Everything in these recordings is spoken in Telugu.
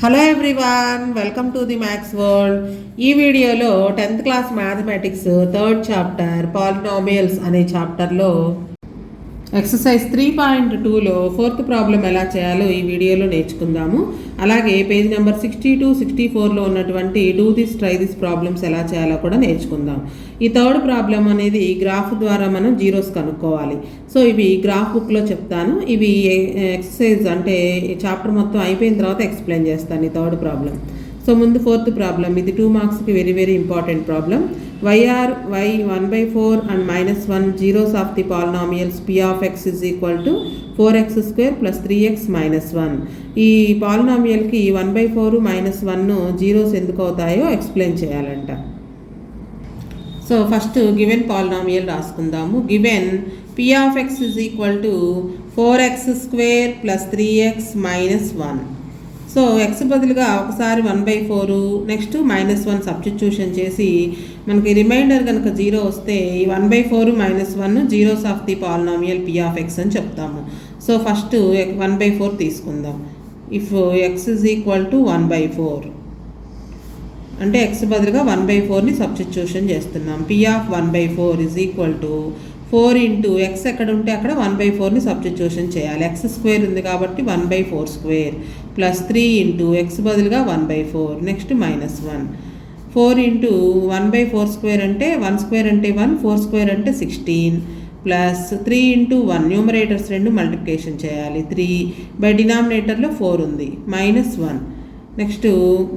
Hello everyone, welcome to the maths world. ఈ వీడియోలో 10th class mathematics third chapter polynomials అనే చాప్టర్లో ఎక్సర్సైజ్ 3.2లో ఫోర్త్ ప్రాబ్లం ఎలా చేయాలో ఈ వీడియోలో నేర్చుకుందాము. అలాగే పేజ్ నెంబర్ 62, 64లో ఉన్నటువంటి do this try this problems ఎలా చేయాలో కూడా నేర్చుకుందాం. ఈ థర్డ్ ప్రాబ్లం అనేది గ్రాఫ్ ద్వారా మనం జీరోస్ కనుక్కోవాలి. సో ఇవి గ్రాఫ్ బుక్లో చెప్తాను. ఇవి ఎక్సర్సైజ్ అంటే చాప్టర్ మొత్తం అయిపోయిన తర్వాత ఎక్స్ప్లెయిన్ చేస్తాను ఈ థర్డ్ ప్రాబ్లం. సో ముందు ఫోర్త్ ప్రాబ్లం, ఇది 2 మార్క్స్కి very important problem. y 1/4 and -1 zeros of the polynomials p of x is equal to 4x square plus 3x minus 1. ఈ పాలినామియల్కి 1/4 -1 జీరోస్ ఎందుకు అవుతాయో ఎక్స్ప్లెయిన్ చేయాలంట. సో ఫస్ట్ గివెన్ పాలినామియల్ రాసుకుందాము. Given p of x is equal to 4x square plus 3x minus 1. So X బదులుగా ఒకసారి 1/4 నెక్స్ట్ -1 సబ్స్టిట్యూషన్ చేసి మనకి రిమైండర్ కనుక 0 వస్తే ఈ 1/4 -1 zeros of the polynomial p of x అని చెప్తాము. సో ఫస్ట్ 1/4 తీసుకుందాం. If x is equal to 1/4 అంటే ఎక్స్ బదులుగా 1/4ని సబ్స్టిట్యూషన్ చేస్తున్నాం. p of 1/4 is equal to 4 into X ఎక్కడ ఉంటే అక్కడ 1/4ని సబ్స్టిట్యూషన్ చేయాలి. ఎక్స్ స్క్వేర్ ఉంది కాబట్టి 1/4 స్క్వేర్ ప్లస్ 3 ఇంటూ ఎక్స్ బదులుగా 1/4 నెక్స్ట్ -1. 4 ఇంటూ 1/4 స్క్వేర్ అంటే 1 స్క్వేర్ అంటే 1, 4 స్క్వేర్ అంటే 16 ప్లస్ 3 ఇంటూ 1 న్యూమరేటర్స్ రెండు మల్టిప్లికేషన్ చేయాలి. 3 బై డినామినేటర్లో 4 ఉంది -1. నెక్స్ట్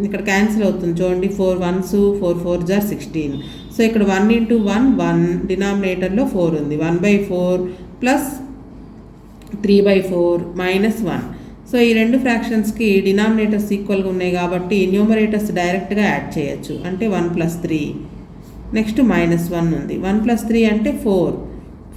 ఇక్కడ క్యాన్సిల్ అవుతుంది చూడండి, 4 1s 4 4s are 16. సో ఇక్కడ 1 ఇంటూ 1 1 డినామినేటర్లో 4 ఉంది. 1/4 ప్లస్ 3/4 -1. సో ఈ రెండు ఫ్రాక్షన్స్కి డినామినేటర్స్ ఈక్వల్గా ఉన్నాయి కాబట్టి న్యూమరేటర్స్ డైరెక్ట్గా యాడ్ చేయొచ్చు. అంటే 1 + 3 నెక్స్ట్ -1 ఉంది. 1 + 3 అంటే 4,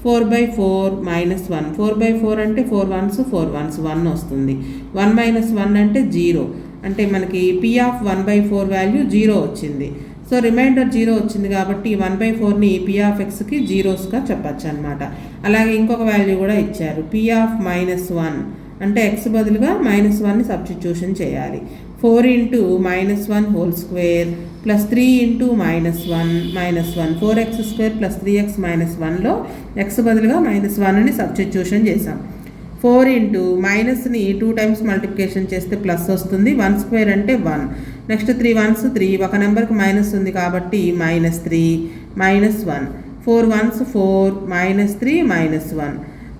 4/4 -1. 4/4 అంటే 4 1s 4 1s 1 వస్తుంది. 1 - 1 అంటే 0. అంటే మనకి p ఆఫ్ 1/4 వాల్యూ 0 వచ్చింది. సో రిమైండర్ 0 వచ్చింది కాబట్టి 1/4ని p ఆఫ్ xకి జీరోస్గా చెప్పచ్చు అనమాట. అలాగే ఇంకొక వాల్యూ కూడా ఇచ్చారు, p ఆఫ్ -1 అంటే x బదులుగా -1ని సబ్స్టిట్యూషన్ చేయాలి. 4 into -1 whole square plus 3 into -1 4x square plus 3x -1లో x బదులుగా -1ని సబ్స్టిట్యూషన్ చేసాం. 4 ఇంటూ మైనస్ని 2 టైమ్స్ మల్టిప్లికేషన్ చేస్తే ప్లస్ వస్తుంది. 1 స్క్వేర్ అంటే 1 నెక్స్ట్ 3 1s 3, ఒక నెంబర్కి మైనస్ ఉంది కాబట్టి -3 -1. 4 1s 4 -3 -1.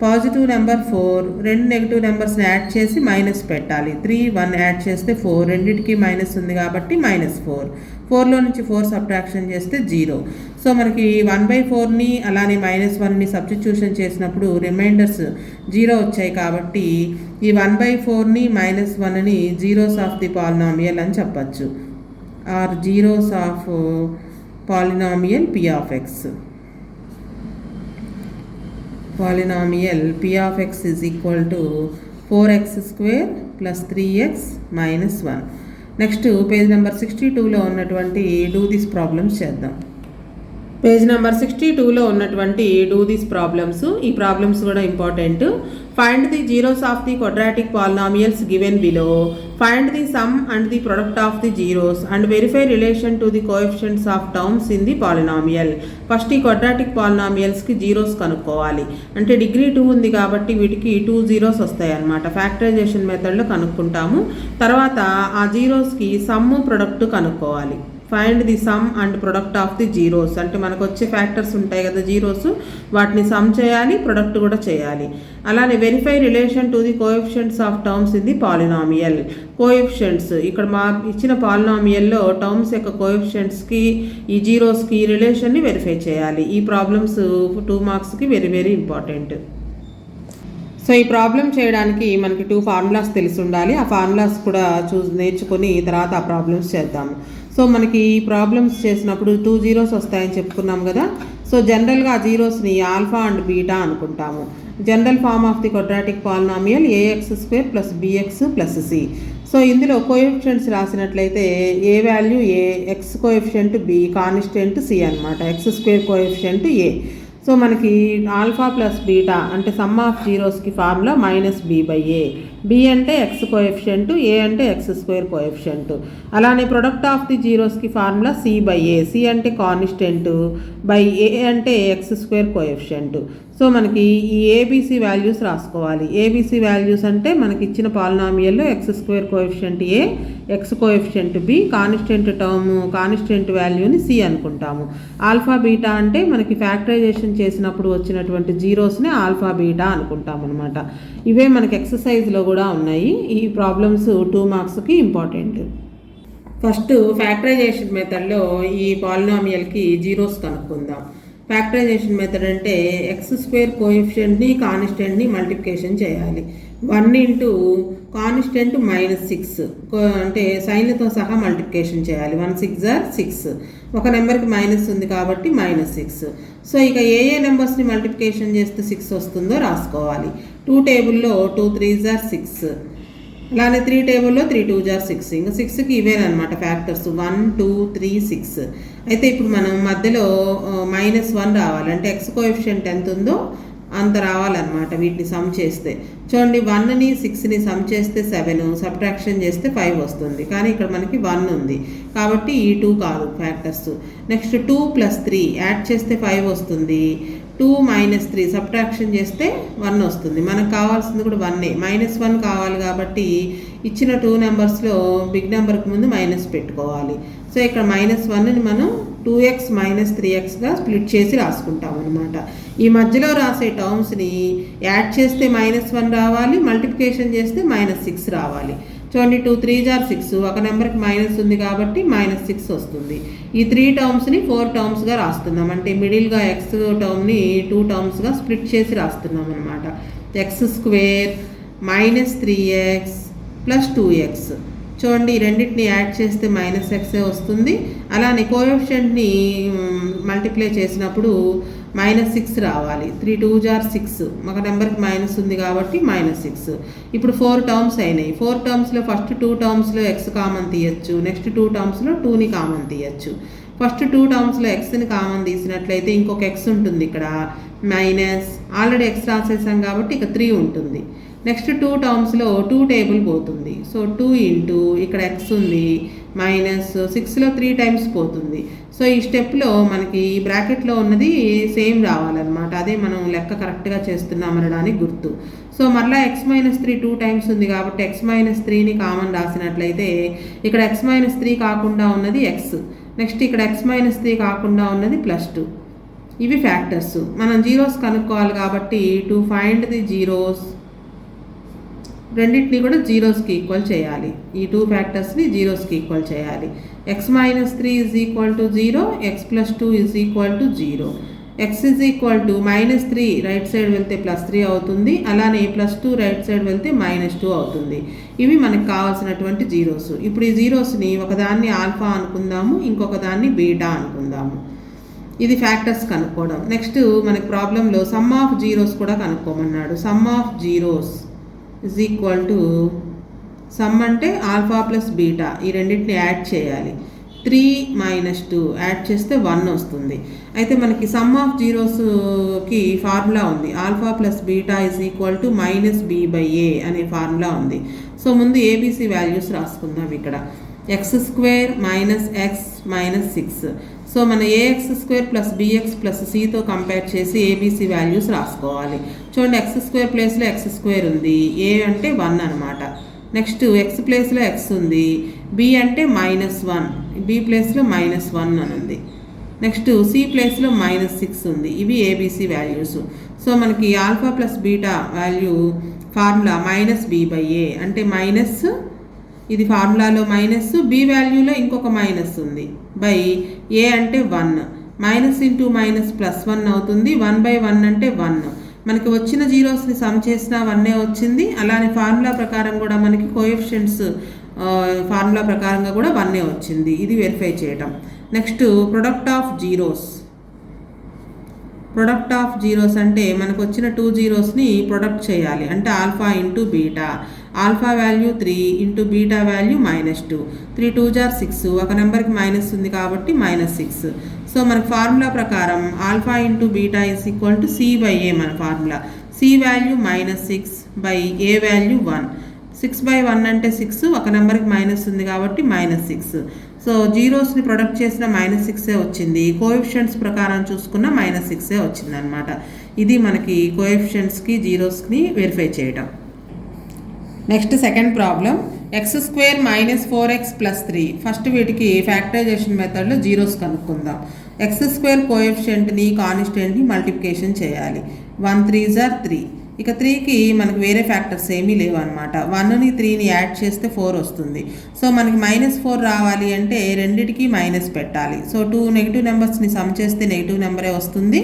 పాజిటివ్ నెంబర్ 4, రెండు నెగిటివ్ నెంబర్స్ని యాడ్ చేసి మైనస్ పెట్టాలి. 3 1 యాడ్ చేస్తే 4, రెండింటికి మైనస్ ఉంది కాబట్టి -4. 4లో నుంచి 4 సబ్ట్రాక్షన్ చేస్తే 0. సో మనకి 1/4ని అలానే -1ని సబ్స్టిట్యూషన్ చేసినప్పుడు రిమైండర్స్ 0 వచ్చాయి కాబట్టి ఈ 1/4ని -1ని జీరోస్ ఆఫ్ ది పాలినామియల్ అని చెప్పచ్చు, or zeros of polynomial p of x. Polynomial p of x is equal to 4x square plus 3x minus 1. Next page number 62లో ఉన్నటువంటి డూ దిస్ ప్రాబ్లమ్స్ చేద్దాం. పేజ్ నెంబర్ 62లో ఉన్నటువంటి డూ దిస్ ప్రాబ్లమ్స్, ఈ ప్రాబ్లమ్స్ కూడా important. Find the zeros of the quadratic polynomials given below. Find the sum and the product of the zeros and verify relation to the coefficients of terms in the polynomial. First ఈ క్వాడ్రాటిక్ పాలినామియల్స్కి జీరోస్ కనుక్కోవాలి. అంటే డిగ్రీ 2 ఉంది కాబట్టి వీటికి 2 జీరోస్ వస్తాయి అన్నమాట. ఫ్యాక్టరైజేషన్ మెథడ్లో కనుక్కుంటాము. తర్వాత ఆ జీరోస్కి సమ్ ప్రొడక్ట్ కనుక్కోవాలి. Find the sum and product of the zeros అంటే మనకు వచ్చే ఫ్యాక్టర్స్ ఉంటాయి కదా జీరోస్, వాటిని సమ్ చేయాలి, ప్రొడక్ట్ కూడా చేయాలి. అలానే verify relation to the coefficients of terms in the polynomial. Coefficients ఇక్కడ మా ఇచ్చిన పాలినామియల్లో టర్మ్స్ యొక్క కోఎఫిషియంట్స్కి ఈ జీరోస్కి రిలేషన్ని వెరిఫై చేయాలి. ఈ ప్రాబ్లమ్స్ 2 మార్క్స్కి వెరీ ఇంపార్టెంట్. సో ఈ ప్రాబ్లం చేయడానికి మనకి 2 ఫార్ములాస్ తెలిసి ఉండాలి. ఆ ఫార్ములాస్ కూడా నేర్చుకొని తర్వాత ఆ ప్రాబ్లమ్స్ చేద్దాము. సో మనకి ఈ ప్రాబ్లమ్స్ చేసినప్పుడు 2 జీరోస్ వస్తాయని చెప్పుకున్నాం కదా. సో జనరల్గా ఆ జీరోస్ని ఆల్ఫా అండ్ బీటా అనుకుంటాము. General form of the quadratic polynomial ax² plus bx plus c. So ఇందులో కోఎఫిషియంట్స్ రాసినట్లయితే A value a, x coefficient b, constant c అనమాట. x² coefficient a. సో మనకి ఆల్ఫా ప్లస్ బీటా అంటే సమ్ ఆఫ్ జీరోస్కి ఫార్ములా -b/a. బి అంటే ఎక్స్ కోఎఫిషియంట్, ఏ అంటే ఎక్స్ స్క్వేర్ కోఎఫిషియంట్. అలానే ప్రొడక్ట్ ఆఫ్ ది జీరోస్కి formula C by A. C అంటే కాన్స్టెంట్, బై ఏ అంటే ఎక్స్ స్క్వేర్ కోఎఫిషియంట్. సో మనకి ఈ ఏబీసీ వాల్యూస్ రాసుకోవాలి. ఏబీసీ వాల్యూస్ అంటే మనకి ఇచ్చిన పాలినామియల్లో X square coefficient A, X coefficient B, constant term constant వాల్యూని సి అనుకుంటాము. ఆల్ఫా బీటా అంటే మనకి ఫ్యాక్టరైజేషన్ చేసినప్పుడు వచ్చినటువంటి జీరోస్ని ఆల్ఫా బీటా అనుకుంటాం అనమాట. ఇవే మనకి ఎక్సర్సైజ్లో కూడా ఉన్నాయి. ఈ ప్రాబ్లమ్స్ 2 మార్క్స్కి ఇంపార్టెంట్. ఫస్ట్ ఫ్యాక్టరైజేషన్ మెథడ్లో ఈ పాలినామియల్కి జీరోస్ కనుక్కుందాం. ఫ్యాక్టరైజేషన్ మెథడ్ అంటే ఎక్స్ స్క్వేర్ కోఎఫిషియంట్ని కాన్స్టెంట్ని మల్టిప్లికేషన్ చేయాలి. 1 ఇంటూ కాన్స్టెంట్ -6 అంటే సైన్లతో సహా మల్టిప్లికేషన్ చేయాలి. 1 6 ఆర్ 6. ఒక నెంబర్కి మైనస్ ఉంది కాబట్టి -6. సో ఇక ఏ నెంబర్స్ని మల్టిప్లికేషన్ చేస్తే 6 వస్తుందో రాసుకోవాలి. 2 టేబుల్లో 2 3 ఆర్ 6, అలానే 3 టేబుల్లో 3 2 ఆర్ 6. ఇంకా 6కి ఇవేనమాట ఫ్యాక్టర్స్ 1 2 3 6. అయితే ఇప్పుడు మనం మధ్యలో -1 రావాలి, అంటే ఎక్స్ కోఎఫిషియంట్ ఎంత ఉందో అంత రావాలన్నమాట. వీటిని సమ్ చేస్తే చూడండి, 1ని 6ని సమ్ చేస్తే 7, సబ్ట్రాక్షన్ చేస్తే 5 వస్తుంది. కానీ ఇక్కడ మనకి 1 ఉంది కాబట్టి ఈ 2 కాదు ఫ్యాక్టర్స్. నెక్స్ట్ 2 + 3 యాడ్ చేస్తే 5 వస్తుంది. 2 - 3 సబ్ట్రాక్షన్ చేస్తే 1 వస్తుంది. మనకు కావాల్సింది కూడా 1. -1 కావాలి కాబట్టి ఇచ్చిన 2 నెంబర్స్లో బిగ్ నెంబర్కి ముందు మైనస్ పెట్టుకోవాలి. సో ఇక్కడ -1ని మనం 2x - 3xగా స్ప్లిట్ చేసి రాసుకుంటాం అనమాట. ఈ మధ్యలో రాసే టర్మ్స్ని యాడ్ చేస్తే -1 రావాలి, మల్టిప్లికేషన్ చేస్తే -6 రావాలి. చూడండి, 2 3 ఆర్ 6, ఒక నెంబర్కి మైనస్ ఉంది కాబట్టి -6 వస్తుంది. ఈ 3 టర్మ్స్ని 4 టర్మ్స్గా రాస్తున్నాం, అంటే మిడిల్గా ఎక్స్ టర్మ్ని 2 టర్మ్స్గా స్ప్లిట్ చేసి రాస్తున్నాం అనమాట. X square -3x + 2x. చూడండి, ఈ రెండింటిని యాడ్ చేస్తే -x వస్తుంది. అలానే కోఎఫిషియంట్ని మల్టిప్లై చేసినప్పుడు -6 రావాలి. 3 2 ఆర్ 6, ఒక నెంబర్కి మైనస్ ఉంది కాబట్టి -6. ఇప్పుడు 4 టర్మ్స్ అయినాయి. 4 టర్మ్స్లో ఫస్ట్ 2 టర్మ్స్లో ఎక్స్ కామన్ తీయచ్చు, నెక్స్ట్ 2 టర్మ్స్లో 2ని కామన్ తీయచ్చు. ఫస్ట్ 2 టర్మ్స్లో ఎక్స్ని కామన్ తీసినట్లయితే ఇంకొక ఎక్స్ ఉంటుంది ఇక్కడ, మైనస్ ఆల్రెడీ ఎక్స్ రాసేసాం కాబట్టి ఇక 3 ఉంటుంది. నెక్స్ట్ 2 టర్మ్స్లో 2 టేబుల్ పోతుంది. సో 2 ఇంటూ ఇక్కడ ఎక్స్ ఉంది, -6లో 3 టైమ్స్ పోతుంది. సో ఈ స్టెప్లో మనకి ఈ బ్రాకెట్లో ఉన్నది సేమ్ రావాలన్నమాట. అదే మనం లెక్క కరెక్ట్గా చేస్తున్నాం అనడానికి గుర్తు. సో మరలా x - 3 2 టైమ్స్ ఉంది కాబట్టి x - 3ని కామన్ రాసినట్లయితే ఇక్కడ x - 3 కాకుండా ఉన్నది x, నెక్స్ట్ ఇక్కడ x - 3 కాకుండా ఉన్నది +2. ఇవి ఫ్యాక్టర్స్. మనం జీరోస్ కనుక్కోవాలి కాబట్టి టు ఫైండ్ ది జీరోస్ రెండింటిని కూడా జీరోస్కి ఈక్వల్ చేయాలి. ఈ 2 ఫ్యాక్టర్స్ని జీరోస్కి ఈక్వల్ చేయాలి. x - 3 = 0, x + 2 = 0. x -3 right side వెళ్తే +3 అవుతుంది, అలానే +2 రైట్ సైడ్ వెళ్తే -2 అవుతుంది. ఇవి మనకు కావాల్సినటువంటి జీరోస్. ఇప్పుడు ఈ జీరోస్ని ఒకదాన్ని ఆల్ఫా అనుకుందాము, ఇంకొక దాన్ని బీటా అనుకుందాము. ఇది ఫ్యాక్టర్స్ కనుక్కోవడం. నెక్స్ట్ మనకి ప్రాబ్లంలో సమ్ ఆఫ్ జీరోస్ కూడా కనుక్కోమన్నాడు. సమ్ ఆఫ్ జీరోస్ = సమ్ అంటే ఆల్ఫా + బీటా, ఈ రెండింటిని యాడ్ చేయాలి. 3 - 2 యాడ్ చేస్తే 1 వస్తుంది. అయితే మనకి సమ్ ఆఫ్ జీరోస్కి ఫార్ములా ఉంది. ఆల్ఫా + బీటా -b/a అనే ఫార్ములా ఉంది. సో ముందు ఏబీసీ వాల్యూస్ రాసుకుందాం. ఇక్కడ x² - x - 6. సో మన ax² + bx + cతో కంపేర్ చేసి ఏబీసీ వాల్యూస్ రాసుకోవాలి. చూడండి, x² ప్లేస్లో x² ఉంది, a అంటే 1 అనమాట. నెక్స్ట్ x ప్లేస్లో x ఉంది, b అంటే -1, b ప్లేస్లో -1 అని ఉంది. నెక్స్ట్ c ప్లేస్లో -6 ఉంది. ఇవి ఏబీసీ వాల్యూస్. సో మనకి alpha + beta value formula -b/a, అంటే మైనస్, ఇది ఫార్ములాలో మైనస్, బి వాల్యూలో ఇంకొక మైనస్ ఉంది, బై ఏ అంటే 1, మైనస్ ఇంటూ మైనస్ +1 అవుతుంది. 1/1 అంటే 1. మనకి వచ్చిన జీరోస్ని సమ్ చేసినా 1 వచ్చింది. అలానే ఫార్ములా ప్రకారం కూడా మనకి కోఎఫిషియంట్స్ ఫార్ములా ప్రకారంగా కూడా 1 వచ్చింది. ఇది వెరిఫై చేయటం. Next product of zeros. Product of zeros అంటే మనకు వచ్చిన 2 జీరోస్ని ప్రొడక్ట్ చేయాలి, అంటే alpha into beta. Alpha value 3 into beta value -2. 3 2 or 6, ఒక నెంబర్కి మైనస్ ఉంది కాబట్టి -6. సో మన ఫార్ములా ప్రకారం ఆల్ఫా ఇంటూ బీటా = c/a. మన formula c value -6 by a value 1. 6/1 అంటే 6, ఒక నెంబర్కి మైనస్ ఉంది కాబట్టి -6. సో జీరోస్ని ప్రొడక్ట్ చేసిన -6 వచ్చింది. కోఎఫిషియంట్స్ ప్రకారం చూసుకున్న -6 వచ్చింది అనమాట. ఇది మనకి కోఎఫిషియంట్స్కి జీరోస్ని వెరిఫై చేయడం. Next second problem, x² - 4x + 3. First వీటికి ఫ్యాక్టరైజేషన్ మెథడ్లో జీరోస్ కనుక్కుందాం. x² కోఎఫిషియంట్ని కాన్స్టెంట్ని మల్టిప్లికేషన్ చేయాలి. 1 3s are 3. ఇక 3కి మనకు వేరే ఫ్యాక్టర్స్ ఏమీ లేవు అనమాట. 1ని 3ని యాడ్ చేస్తే 4 వస్తుంది. సో మనకి -4 రావాలి అంటే రెండిటికి మైనస్ పెట్టాలి. సో 2 నెగిటివ్ నెంబర్స్ని సమ్ చేస్తే నెగిటివ్ నెంబరే వస్తుంది.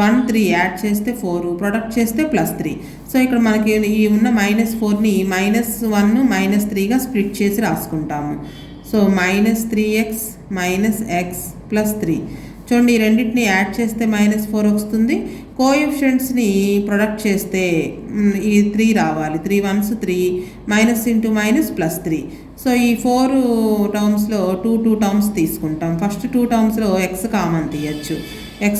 1 3 యాడ్ చేస్తే 4, ప్రొడక్ట్ చేస్తే +3. సో ఇక్కడ మనకి ఈ ఉన్న -4ని -1 -3గా స్ప్లిట్ చేసి రాసుకుంటాము. So -3x - x + 3. చూడండి, ఈ రెండింటిని యాడ్ చేస్తే -4 వస్తుంది. కోఎఫిషియంట్స్ని ప్రొడక్ట్ చేస్తే ఈ 3 రావాలి. 3 1s 3, -× +3. సో ఈ 4 టర్మ్స్లో 2 టర్మ్స్ తీసుకుంటాం. ఫస్ట్ 2 టర్మ్స్లో x కామన్ తీయచ్చు. x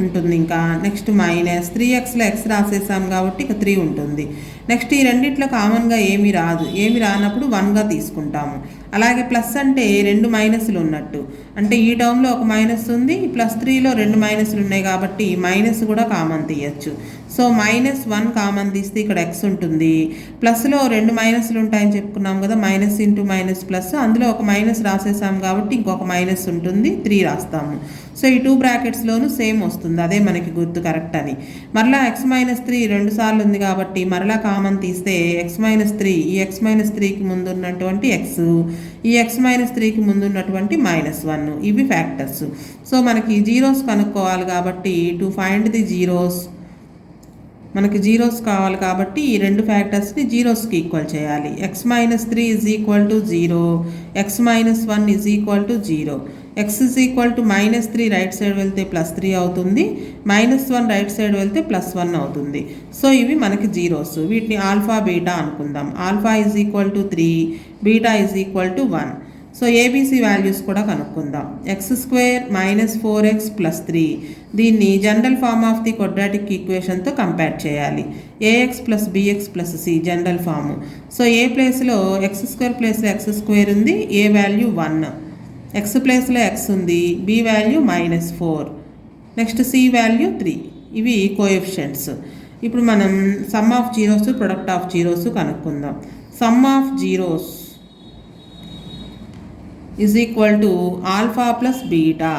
ఉంటుంది. ఇంకా నెక్స్ట్ -3xలో x రాసేసాం కాబట్టి ఇక 3 ఉంటుంది. నెక్స్ట్ ఈ రెండిట్లో కామన్గా ఏమీ రాదు. ఏమి రానప్పుడు 1గా తీసుకుంటాము. అలాగే ప్లస్ అంటే 2 మైనస్లు ఉన్నట్టు, అంటే ఈ టర్మ్లో ఒక మైనస్ ఉంది, +3లో 2 మైనస్లు ఉన్నాయి కాబట్టి మైనస్ కూడా కామన్ తీయచ్చు. సో -1 కామన్ తీస్తే ఇక్కడ x ఉంటుంది. ప్లస్లో 2 మైనస్లు ఉంటాయని చెప్పుకున్నాం కదా, -× అందులో ఒక మైనస్ రాసేసాం కాబట్టి ఇంకొక మైనస్ ఉంటుంది, 3 రాస్తాము. సో ఈ 2 బ్రాకెట్స్లోనూ సేమ్ వస్తుంది, అదే మనకి గుర్తు కరెక్ట్ అని. మరలా x - 3 2 సార్లు ఉంది కాబట్టి మరలా కామన్ తీస్తే x - 3, ఈ x - 3కి ముందు ఉన్నటువంటి x, ఈ x - 3కి ముందు ఉన్నటువంటి -1, ఇవి ఫ్యాక్టర్స్. సో మనకి జీరోస్ కనుక్కోవాలి కాబట్టి టు ఫైండ్ ది జీరోస్, మనకి జీరోస్ కావాలి కాబట్టి ఈ రెండు ఫ్యాక్టర్స్ని జీరోస్కి ఈక్వల్ చేయాలి. x - 3 = 0, x - 1 = 0. x -3 right side వెళ్తే +3 అవుతుంది, -1 రైట్ సైడ్ వెళ్తే +1 అవుతుంది. సో ఇవి మనకి జీరోస్. వీటిని ఆల్ఫా బీటా అనుకుందాం. Alpha 3, beta 1. So ABC values కూడా కనుక్కుందాం. x² - 4x + 3, దీన్ని general form of the quadratic ఈక్వేషన్తో కంపేర్ చేయాలి. ax + bx + c general form. So A ప్లేస్లో x² ప్లేస్లో x² ఉంది, a వాల్యూ 1, x ప్లేస్లో x ఉంది, b value -4, next c value 3. ఇవి కోఎఫిషియంట్స్. ఇప్పుడు మనం sum of zeros, product of zeros కనుక్కుందాం. Some of zeros = alpha + beta.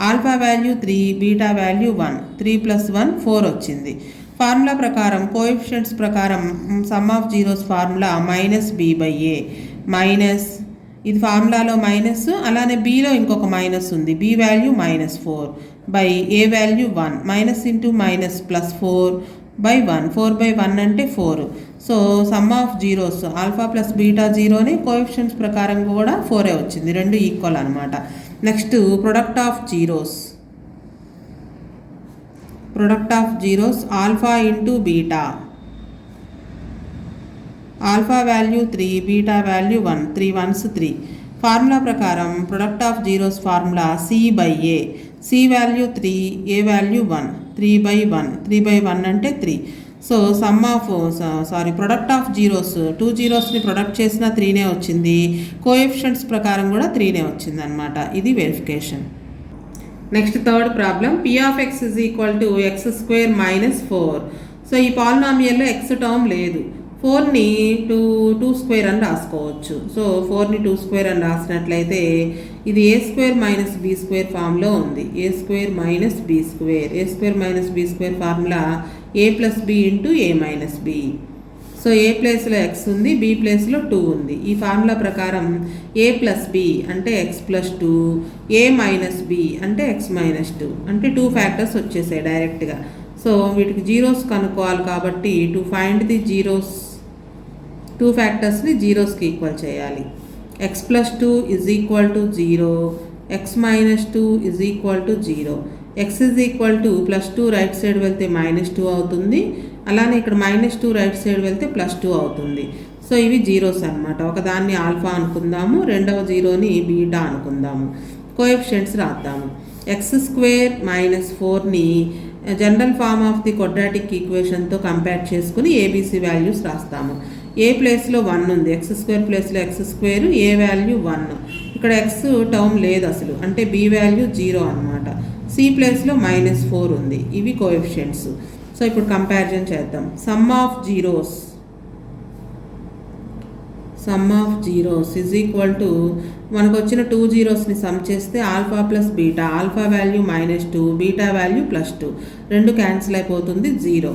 Alpha value 3, beta value 1, 3 + 1 4 వచ్చింది. ఫార్ములా ప్రకారం, కోఎఫిషియంట్స్ ప్రకారం some of zeros formula -b/a. Minus, ఇది ఫార్ములాలో మైనస్, అలానే బీలో ఇంకొక మైనస్ ఉంది, b వాల్యూ -4 / a వాల్యూ 1, -× +4/1, 4/1 అంటే 4. So sum of zeros alpha + beta 0నే, కోఎఫిషియంట్స్ ప్రకారం కూడా 4 వచ్చింది, రెండు ఈక్వల్ అనమాట. Next product of zeros. Product of zeros alpha × beta. Alpha value 3, beta value 1, 3 1s 3. Formula ప్రకారం product of zeros formula c/a. c value 3, a value 1, 3/1, 3/1 అంటే 3. సో ప్రొడక్ట్ ఆఫ్ జీరోస్, 2 జీరోస్ని ప్రొడక్ట్ చేసిన 3నే వచ్చింది, కోఎఫిషియంట్స్ ప్రకారం కూడా 3నే వచ్చింది అనమాట. ఇది verification. Next third problem, p of x = x² - 4. So ఈ పాలినామియల్లో x టర్మ్ లేదు. 4ని 2² అని రాసుకోవచ్చు. సో 4ని 2² అని రాసినట్లయితే ఇది a² - b² ఫామ్లో ఉంది. a² - b², a² - b² formula a + b × a - b. So A ప్లేస్లో x ఉంది, b ప్లేస్లో 2 ఉంది. ఈ ఫార్ములా ప్రకారం a + b అంటే x + 2, a - b అంటే x - 2, అంటే 2 ఫ్యాక్టర్స్ వచ్చేసాయి డైరెక్ట్గా. సో వీటికి జీరోస్ కనుక్కోవాలి కాబట్టి టు ఫైండ్ ది జీరోస్, 2 ఫ్యాక్టర్స్ని జీరోస్కి ఈక్వల్ చేయాలి. x + 2 = 0, x - 2 = 0. x +2 right side వెళ్తే -2 అవుతుంది, అలానే ఇక్కడ -2 రైట్ సైడ్ వెళ్తే +2 అవుతుంది. సో ఇవి జీరోస్ అనమాట. ఒకదాన్ని ఆల్ఫా అనుకుందాము, రెండవ జీరోని బీటా అనుకుందాము. కోఎఫిషియంట్స్ రాద్దాము. x² - 4ని general form of the quadratic ఈక్వేషన్తో కంపేర్ చేసుకుని ఏబీసీ వాల్యూస్ రాస్తాము. ఏ ప్లేస్లో 1 ఉంది, ఎక్స్ స్క్వేర్ ప్లేస్లో ఎక్స్ స్క్వేర్, ఏ వాల్యూ 1. ఇక్కడ ఎక్స్ టర్మ్ లేదు అసలు, అంటే బి వాల్యూ 0 అనమాట. సి ప్లేస్లో -4 ఉంది. ఇవి కోఎఫిషియెంట్స్. సో ఇప్పుడు కంపారిజన్ చేద్దాం. Some of zeros is equal to, మనకు వచ్చిన 2 జీరోస్ని సమ్ చేస్తే alpha plus beta, alpha value -2, beta value +2, 2 cancel అయిపోతుంది 0.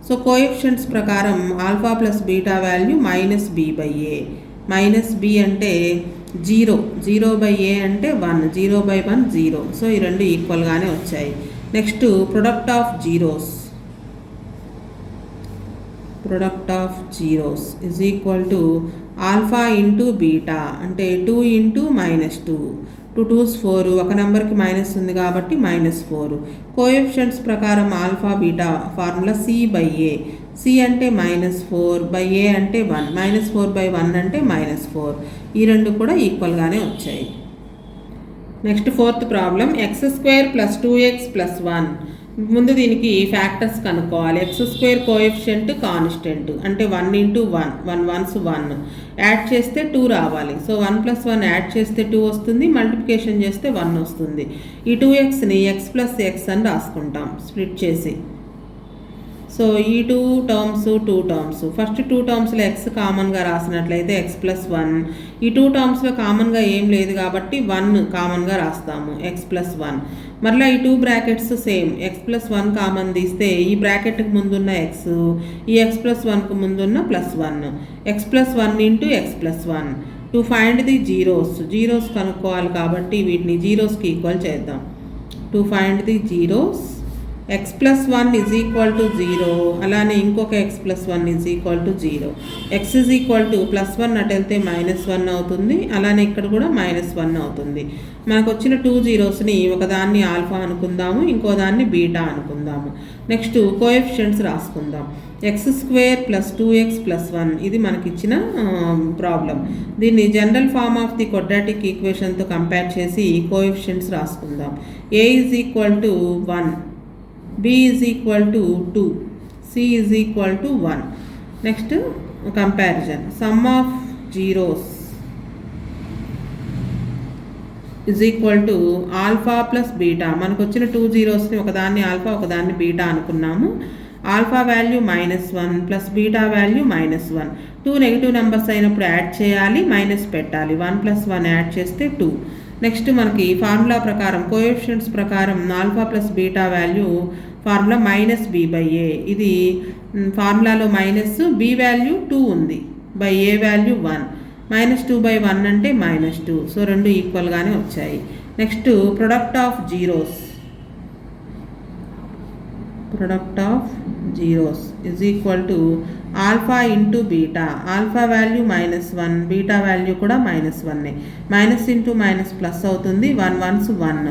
సో కోఎఫిషియెంట్స్ ప్రకారం alpha plus beta value -b/a, -b అంటే 0, 0/a అంటే 1, 0/1 0. సో ఈ రెండు ఈక్వల్గానే వచ్చాయి. Next product of zeros is equal to alpha into beta, అంటే 2 ఇంటూ -2, 2 2s 4, ఒక నెంబర్కి మైనస్ ఉంది కాబట్టి -4. కోఎఫిషియెంట్స్ ప్రకారం alpha beta formula c/a, c అంటే -4/a అంటే 1, -4/1 అంటే -4. ఈ రెండు కూడా ఈక్వల్గానే వచ్చాయి. Next 4th problem. x² + 2x + 1. ముందు దీనికి ఫ్యాక్టర్స్ కనుక్కోవాలి. x² కోఎఫిషియంట్ కాన్స్టెంట్, అంటే 1 ఇంటూ 1, 1 1s 1, యాడ్ చేస్తే 2 రావాలి. సో 1 + 1 యాడ్ చేస్తే 2 వస్తుంది, మల్టిప్లికేషన్ చేస్తే 1 వస్తుంది. ఈ 2xని x + x అని రాసుకుంటాం స్ప్లిట్ చేసి. సో ఈ 2 టర్మ్స్, ఫస్ట్ 2 టర్మ్స్లో x కామన్గా రాసినట్లయితే x + 1, ఈ 2 టర్మ్స్లో కామన్గా ఏం లేదు కాబట్టి 1 కామన్గా రాస్తాము, x + 1. మరలా ఈ 2 బ్రాకెట్స్ సేమ్, x + 1 కామన్ తీస్తే ఈ బ్రాకెట్కి ముందున్న x, ఈ x + 1కు ముందున్న +1, x + 1 into x + 1. To find the zeros కనుక్కోవాలి కాబట్టి వీటిని జీరోస్కి ఈక్వల్ చేద్దాం. To find the zeros, x + 1 is equal to 0, అలానే ఇంకొక x + 1 is equal to 0. x is equal to +1 అటు వెళ్తే -1 అవుతుంది, అలానే ఇక్కడ కూడా -1 అవుతుంది. మనకు వచ్చిన 2 జీరోస్ని ఒకదాన్ని ఆల్ఫా అనుకుందాము, ఇంకో దాన్ని బీటా అనుకుందాము. Next coefficients రాసుకుందాం. x² + 2x + 1, ఇది మనకిచ్చిన ప్రాబ్లం. దీన్ని general form of the quadratic ఈక్వేషన్తో కంపేర్ చేసి కోఎఫిషియెంట్స్ రాసుకుందాం. a is equal to 1, b is equal to 2, c is equal to 1. Next comparison. Sum of zeros is equal to alpha plus beta. మనకు వచ్చిన 2 జీరోస్ని ఒకదాన్ని ఆల్ఫా ఒకదాన్ని బీటా అనుకున్నాము. Alpha value -1 plus beta value -1. 2 negative numbers అయినప్పుడు యాడ్ చేయాలి, మైనస్ పెట్టాలి. 1 + 1 యాడ్ చేస్తే 2. నెక్స్ట్ మనకి ఫార్ములా ప్రకారం, కోఎఫిషియెంట్స్ ప్రకారం alpha plus beta value formula -b/a. ఇది ఫార్ములాలో b వాల్యూ 2 ఉంది, a వాల్యూ 1, -2/1 అంటే -2. సో రెండు ఈక్వల్గానే వచ్చాయి. Next product of zeros is equal to alpha into beta. Alpha value -1, beta value కూడా -1. మైనస్ ఇంటూ మైనస్ ప్లస్ అవుతుంది, 1 1s 1.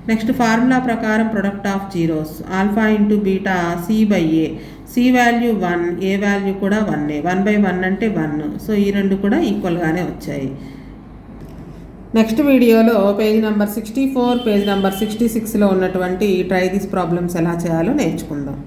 నెక్స్ట్ ఫార్ములా ప్రకారం product of zeros, alpha into beta c/a. C value 1, A value కూడా 1, 1/1 అంటే 1. సో ఈ రెండు కూడా ఈక్వల్గానే వచ్చాయి. నెక్స్ట్ వీడియోలో పేజ్ నెంబర్ 64, పేజ్ నెంబర్ 66లో ఉన్నటువంటి ట్రై దిస్ ప్రాబ్లమ్స్ ఎలా చేయాలో నేర్చుకుందాం.